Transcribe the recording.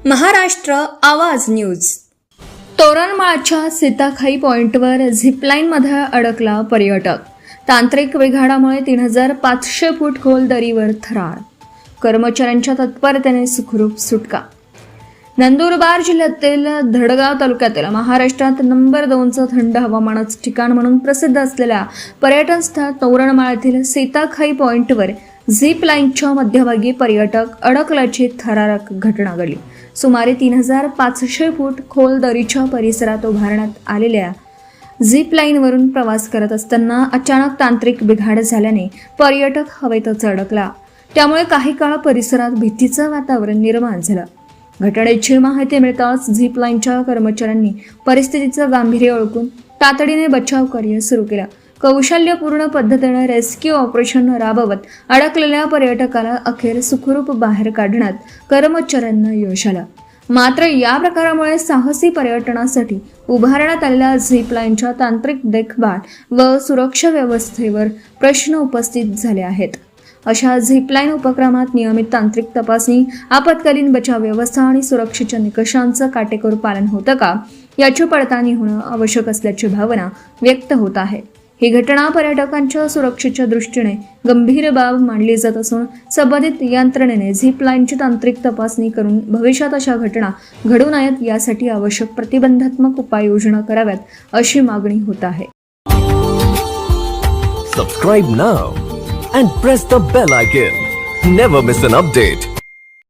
महाराष्ट्र आवाज न्यूज. तोरणमाळच्या सीताखाई पॉइंटवर झिपलाईनमध्ये अडकला पर्यटक. तांत्रिक बिघाडामुळे 3500 फूट खोल दरीवर थरार. कर्मचाऱ्यांच्या तत्परतेने सुखरूप सुटका. नंदुरबार जिल्ह्यातील धडगाव तालुक्यातील महाराष्ट्रात नंबर 2चं थंड हवामानाचं ठिकाण म्हणून प्रसिद्ध असलेल्या पर्यटन स्थळ तोरणमाळातील सीताखाई पॉइंटवर झिप लाईनच्या मध्यभागी पर्यटक अडकल्याची थरारक घटना घडली. सुमारे 3500 फूट खोल दरीच्या परिसरात उभारण्यात आलेल्या झिप लाईनवरून प्रवास करत असताना अचानक तांत्रिक बिघाड झाल्याने पर्यटक हवेतच अडकला. त्यामुळे काही काळ परिसरात भीतीचं वातावरण निर्माण झालं. घटनेची माहिती मिळताच झिप लाईनच्या कर्मचाऱ्यांनी परिस्थितीचं गांभीर्य ओळखून तातडीने बचाव कार्य सुरू केलं. कौशल्यपूर्ण पद्धतीने रेस्क्यू ऑपरेशन राबवत अडकलेल्या पर्यटकाला अखेर सुखरूप बाहेर काढण्यात कर्मचाऱ्यांना यश आलं. मात्र या प्रकारामुळे साहसी पर्यटनासाठी उभारण्यात आलेल्या झिप लाईनच्या तांत्रिक देखभाल व सुरक्षा व्यवस्थेवर प्रश्न उपस्थित झाले आहेत. अशा झिपलाईन उपक्रमात नियमित तांत्रिक तपासणी, आपत्कालीन बचाव व्यवस्था आणि सुरक्षेच्या निकषांचं काटेकोर पालन होतं का याची पडताळणी होणं आवश्यक असल्याची भावना व्यक्त होत आहे. ही घटना पर्यटकांच्या सुरक्षेच्या दृष्टीने गंभीर बाब मानली जात असून संबंधित यंत्रणेने झिप लाईनची तांत्रिक तपासणी करून भविष्यात अशा घटना घडू नयेत यासाठी आवश्यक प्रतिबंधात्मक उपाययोजना कराव्यात अशी मागणी होत आहे. Subscribe now and press the bell icon. Never miss an update.